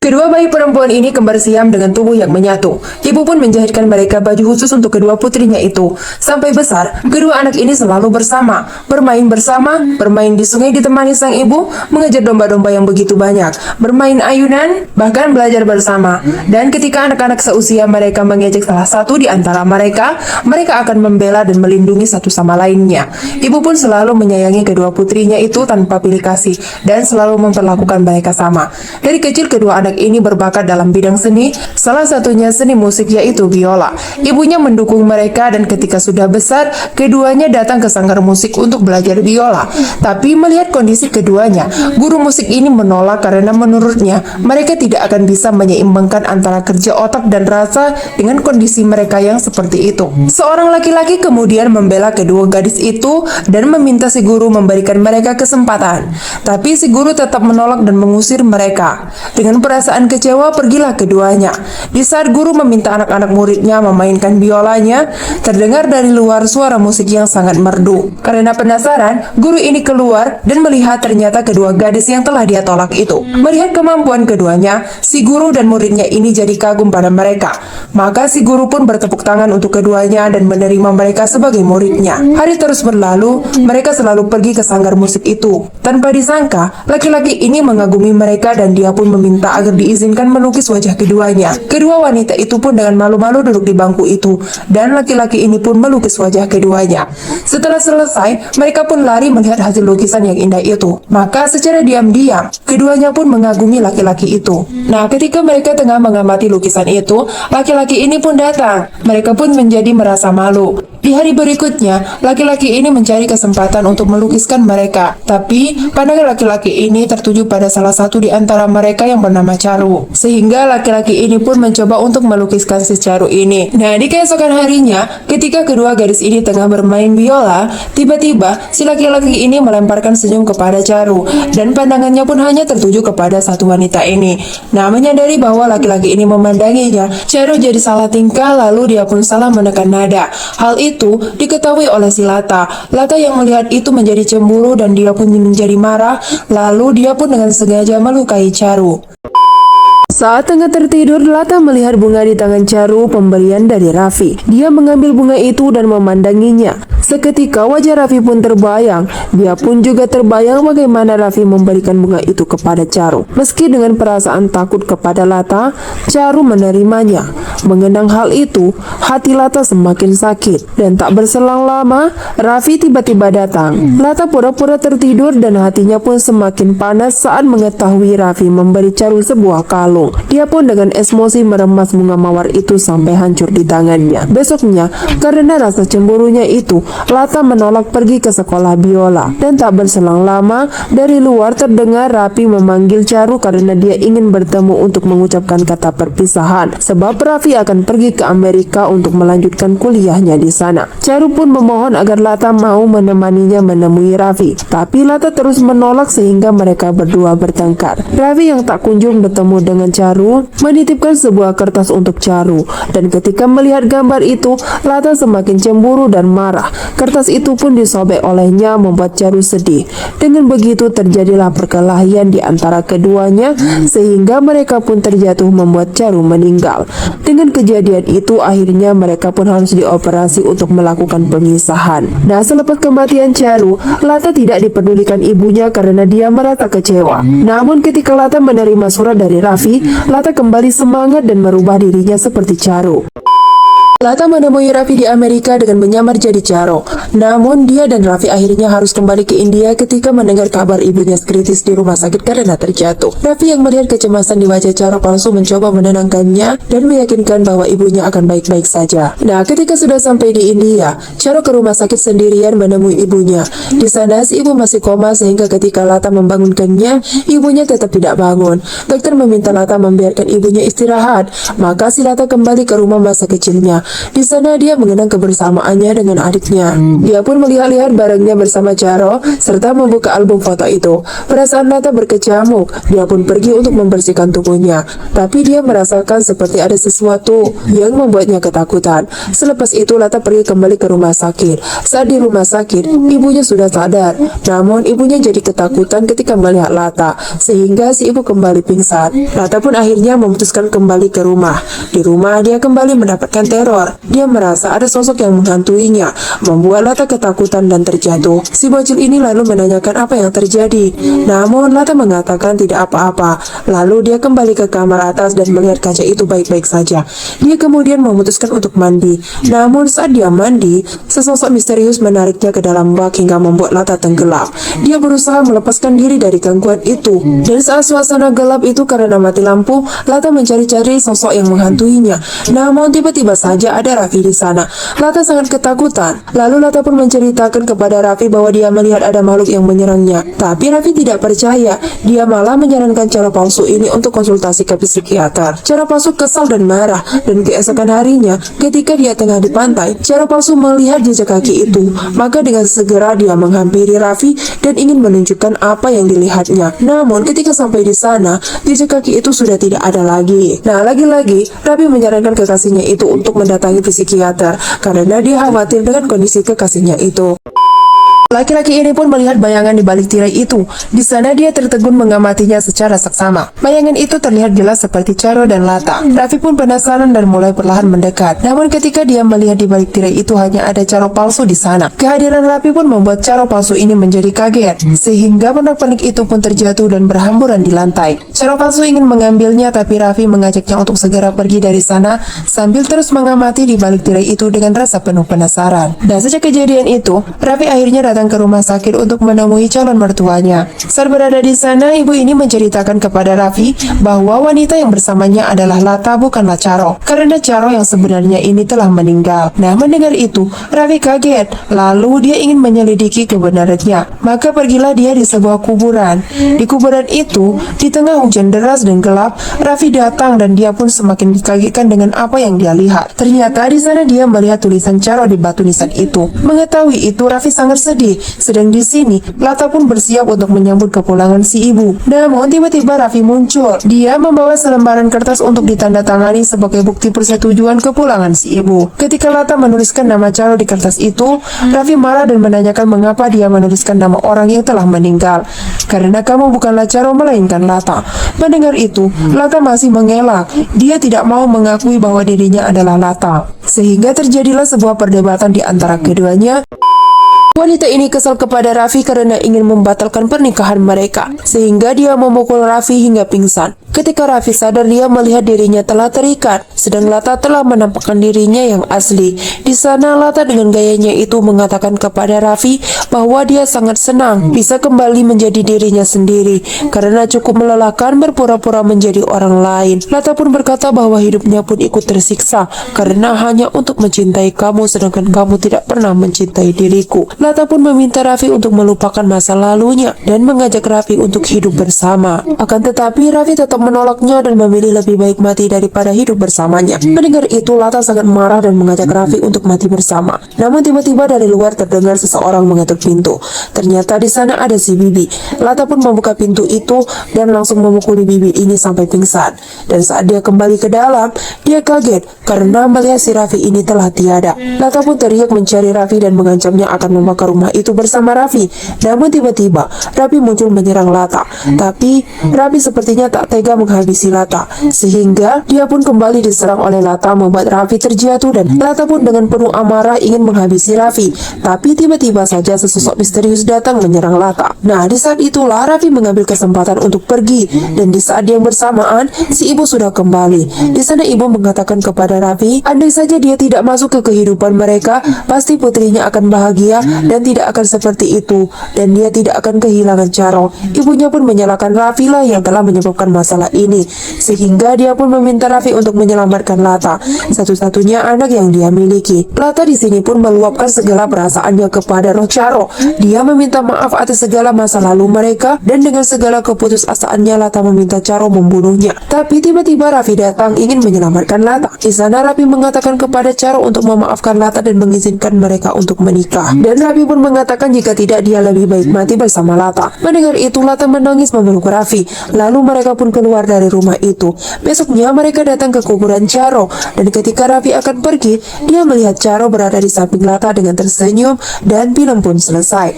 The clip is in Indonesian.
Kedua bayi perempuan ini kembar siam dengan tubuh yang menyatu. Ibu pun menjahitkan mereka baju khusus untuk kedua putrinya itu. Sampai besar, kedua anak ini selalu bersama, bermain di sungai ditemani sang ibu, mengejar domba-domba yang begitu banyak, bermain ayunan, bahkan belajar bersama. Dan ketika anak-anak seusia mereka mengejek salah satu di antara mereka, mereka akan membela dan melindungi satu sama lainnya. Ibu pun selalu menyayangi kedua putrinya itu tanpa pilih kasih, dan selalu memperlakukan mereka sama. Dari kecil kedua anak ini berbakat dalam bidang seni, salah satunya seni musik yaitu biola. Ibunya mendukung mereka dan ketika sudah besar, keduanya datang ke sanggar musik untuk belajar biola. Tapi melihat kondisi keduanya, guru musik ini menolak karena menurutnya mereka tidak akan bisa menyeimbangkan antara kerja otak dan rasa dengan kondisi mereka yang seperti itu. Seorang laki-laki kemudian membela kedua gadis itu dan meminta si guru memberikan mereka kesempatan. Tapi si guru tetap menolak dan mengusir mereka. Dengan perasaan kecewa pergilah keduanya. Di saat guru meminta anak-anak muridnya memainkan biolanya, terdengar dari luar suara musik yang sangat merdu. Karena penasaran, guru ini keluar dan melihat ternyata kedua gadis yang telah dia tolak itu. Melihat kemampuan keduanya, si guru dan muridnya ini jadi kagum pada mereka. Maka si guru pun bertepuk tangan untuk keduanya dan menerima mereka sebagai muridnya. Hari terus berlalu, mereka selalu pergi ke sanggar musik itu. Tanpa disangka, laki-laki ini mengagumi mereka dan dia pun meminta agar diizinkan melukis wajah keduanya. Kedua wanita itu pun dengan malu-malu duduk di bangku itu, dan laki-laki ini pun melukis wajah keduanya. Setelah selesai, mereka pun lari melihat hasil lukisan yang indah itu. Maka secara diam-diam, keduanya pun mengagumi laki-laki itu. Nah, ketika mereka tengah mengamati lukisan itu, laki-laki ini pun datang. Mereka pun menjadi merasa malu. Di hari berikutnya, laki-laki ini mencari kesempatan untuk melukiskan mereka. Tapi, pandangan laki-laki ini tertuju pada salah satu di antara mereka yang bernama Charu. Sehingga laki-laki ini pun mencoba untuk melukiskan si Charu ini. Nah, di keesokan harinya, ketika kedua gadis ini tengah bermain biola, tiba-tiba si laki-laki ini melemparkan senyum kepada Charu. Dan pandangannya pun hanya tertuju kepada satu wanita ini. Nah, menyadari bahwa laki-laki ini memandanginya, Charu jadi salah tingkah lalu dia pun salah menekan nada. Hal itu diketahui oleh si Lata. Lata yang melihat itu menjadi cemburu dan dia pun menjadi marah, lalu dia pun dengan sengaja melukai Charu. Saat tengah tertidur, Lata melihat bunga di tangan Charu, pemberian dari Raffi. Dia mengambil bunga itu dan memandanginya. Seketika wajah Raffi pun terbayang. Dia pun juga terbayang bagaimana Raffi memberikan bunga itu kepada Charu. Meski dengan perasaan takut kepada Lata, Charu menerimanya. Mengenang hal itu, hati Lata semakin sakit. Dan tak berselang lama, Raffi tiba-tiba datang. Lata pura-pura tertidur dan hatinya pun semakin panas saat mengetahui Raffi memberi Charu sebuah kalung. Dia pun dengan emosi meremas bunga mawar itu sampai hancur di tangannya. Besoknya, karena rasa cemburunya itu, Lata menolak pergi ke sekolah biola. Dan tak berselang lama, dari luar terdengar Raffi memanggil Charu karena dia ingin bertemu untuk mengucapkan kata perpisahan. Sebab Raffi akan pergi ke Amerika untuk melanjutkan kuliahnya di sana. Charu pun memohon agar Lata mau menemaninya menemui Raffi. Tapi Lata terus menolak sehingga mereka berdua bertengkar. Raffi yang tak kunjung bertemu dengan Charu menitipkan sebuah kertas untuk Charu. Dan ketika melihat gambar itu, Lata semakin cemburu dan marah. Kertas itu pun disobek olehnya membuat Charu sedih. Dengan begitu terjadilah perkelahian di antara keduanya sehingga mereka pun terjatuh membuat Charu meninggal. Dengan kejadian itu akhirnya mereka pun harus dioperasi untuk melakukan pemisahan. Nah, selepas kematian Charu, Lata tidak dipedulikan ibunya karena dia merasa kecewa. Namun ketika Lata menerima surat dari Raffi, Lata kembali semangat dan merubah dirinya seperti Charu. Lata menemui Raffi di Amerika dengan menyamar jadi Charu. Namun dia dan Raffi akhirnya harus kembali ke India ketika mendengar kabar ibunya kritis di rumah sakit karena terjatuh. Raffi yang melihat kecemasan di wajah Charu palsu mencoba menenangkannya dan meyakinkan bahwa ibunya akan baik-baik saja. Nah, ketika sudah sampai di India, Charu ke rumah sakit sendirian menemui ibunya. Di sana si ibu masih koma sehingga ketika Lata membangunkannya, ibunya tetap tidak bangun. Dokter meminta Lata membiarkan ibunya istirahat. Maka si Lata kembali ke rumah masa kecilnya. Di sana dia mengenang kebersamaannya dengan adiknya. Dia pun melihat-lihat barangnya bersama Charo serta membuka album foto itu. Perasaan Lata berkecamuk. Dia pun pergi untuk membersihkan tubuhnya. Tapi dia merasakan seperti ada sesuatu yang membuatnya ketakutan. Selepas itu Lata pergi kembali ke rumah sakit. Saat di rumah sakit, ibunya sudah sadar. Namun ibunya jadi ketakutan ketika melihat Lata, sehingga si ibu kembali pingsan. Lata pun akhirnya memutuskan kembali ke rumah. Di rumah dia kembali mendapatkan teror. Dia merasa ada sosok yang menghantuinya, membuat Lata ketakutan dan terjatuh. Si bocil ini lalu menanyakan apa yang terjadi. Namun Lata mengatakan tidak apa-apa. Lalu dia kembali ke kamar atas dan melihat kaca itu baik-baik saja. Dia kemudian memutuskan untuk mandi. Namun saat dia mandi, sesosok misterius menariknya ke dalam bak hingga membuat Lata tenggelam. Dia berusaha melepaskan diri dari gangguan itu. Dan saat suasana gelap itu karena mati lampu, Lata mencari-cari sosok yang menghantuinya. Namun tiba-tiba saja ada Raffi di sana. Lata sangat ketakutan. Lalu Lata pun menceritakan kepada Raffi bahwa dia melihat ada makhluk yang menyerangnya. Tapi Raffi tidak percaya. Dia malah menyarankan cara palsu ini untuk konsultasi ke psikiater. Cara palsu kesal dan marah. Dan keesokan harinya, ketika dia tengah di pantai, cara palsu melihat jejak kaki itu. Maka dengan segera dia menghampiri Raffi dan ingin menunjukkan apa yang dilihatnya. Namun ketika sampai di sana, jejak kaki itu sudah tidak ada lagi. Nah, lagi-lagi Raffi menyarankan kekasihnya itu untuk mendatangi psikiater karena dia khawatir dengan kondisi kekasihnya itu. Laki-laki ini pun melihat bayangan di balik tirai itu. Di sana dia tertegun mengamatinya secara seksama. Bayangan itu terlihat jelas seperti Charo dan Lata. Raffi pun penasaran dan mulai perlahan mendekat. Namun ketika dia melihat di balik tirai itu hanya ada Charo palsu di sana. Kehadiran Raffi pun membuat Charo palsu ini menjadi kaget, sehingga pernak-pernik itu pun terjatuh dan berhamburan di lantai. Charo palsu ingin mengambilnya, tapi Raffi mengajaknya untuk segera pergi dari sana sambil terus mengamati di balik tirai itu dengan rasa penuh penasaran. Dan sejak kejadian itu, Raffi akhirnya datang ke rumah sakit untuk menemui calon mertuanya. Saat berada di sana, ibu ini menceritakan kepada Raffi bahwa wanita yang bersamanya adalah Lata, bukanlah Charo. Karena Charo yang sebenarnya ini telah meninggal. Nah, mendengar itu, Raffi kaget. Lalu dia ingin menyelidiki kebenarannya. Maka pergilah dia di sebuah kuburan. Di kuburan itu, di tengah hujan deras dan gelap, Raffi datang dan dia pun semakin dikagetkan dengan apa yang dia lihat. Ternyata di sana dia melihat tulisan Charo di batu nisan itu. Mengetahui itu, Raffi sangat sedih. Sedang di sini, Lata pun bersiap untuk menyambut kepulangan si ibu. Namun tiba-tiba Raffi muncul. Dia membawa selembaran kertas untuk ditandatangani sebagai bukti persetujuan kepulangan si ibu. Ketika Lata menuliskan nama Charo di kertas itu, Raffi marah dan menanyakan mengapa dia menuliskan nama orang yang telah meninggal. Karena kamu bukanlah Charo melainkan Lata. Mendengar itu, Lata masih mengelak. Dia tidak mau mengakui bahwa dirinya adalah Lata. Sehingga terjadilah sebuah perdebatan di antara keduanya. Wanita ini kesal kepada Raffi karena ingin membatalkan pernikahan mereka, sehingga dia memukul Raffi hingga pingsan. Ketika Raffi sadar, dia melihat dirinya telah terikat, sedang Lata telah menampakkan dirinya yang asli. Di sana Lata dengan gayanya itu mengatakan kepada Raffi bahwa dia sangat senang bisa kembali menjadi dirinya sendiri, karena cukup melelahkan berpura-pura menjadi orang lain. Lata pun berkata bahwa hidupnya pun ikut tersiksa, karena hanya untuk mencintai kamu, sedangkan kamu tidak pernah mencintai diriku. Lata pun meminta Raffi untuk melupakan masa lalunya dan mengajak Raffi untuk hidup bersama. Akan tetapi Raffi tetap menolaknya dan memilih lebih baik mati daripada hidup bersamanya. Mendengar itu, Lata sangat marah dan mengajak Raffi untuk mati bersama. Namun tiba-tiba dari luar terdengar seseorang mengetuk pintu. Ternyata di sana ada si Bibi. Lata pun membuka pintu itu dan langsung memukuli Bibi ini sampai pingsan. Dan saat dia kembali ke dalam, dia kaget karena melihat si Raffi ini telah tiada. Lata pun teriak mencari Raffi dan mengancamnya akan membakar rumah itu bersama Raffi. Namun tiba-tiba Raffi muncul menyerang Lata. Tapi Raffi sepertinya tak tega menghabisi Lata, sehingga dia pun kembali diserang oleh Lata, membuat Raffi terjatuh dan Lata pun dengan penuh amarah ingin menghabisi Raffi. Tapi tiba-tiba saja sesosok misterius datang menyerang Lata. Nah, di saat itulah Raffi mengambil kesempatan untuk pergi, dan di saat yang bersamaan si ibu sudah kembali. Di sana ibu mengatakan kepada Raffi, andai saja dia tidak masuk ke kehidupan mereka, pasti putrinya akan bahagia dan tidak akan seperti itu, dan dia tidak akan kehilangan Charo. Ibunya pun menyalahkan Raffi lah yang telah menyebabkan masalah ini, sehingga dia pun meminta Raffi untuk menyelamatkan Lata, satu-satunya anak yang dia miliki. Lata di sini pun meluapkan segala perasaannya kepada roh Charo. Dia meminta maaf atas segala masa lalu mereka, dan dengan segala keputusasaannya Lata meminta Charo membunuhnya. Tapi tiba-tiba Raffi datang ingin menyelamatkan Lata. Di sana Raffi mengatakan kepada Charo untuk memaafkan Lata dan mengizinkan mereka untuk menikah. Dan Raffi pun mengatakan jika tidak dia lebih baik mati bersama Lata. Mendengar itu Lata menangis memeluk Raffi. Lalu mereka pun keluar dari rumah itu. Besoknya mereka datang ke kuburan Charo, dan ketika Raffi akan pergi, dia melihat Charo berada di samping Lata dengan tersenyum, dan film pun selesai.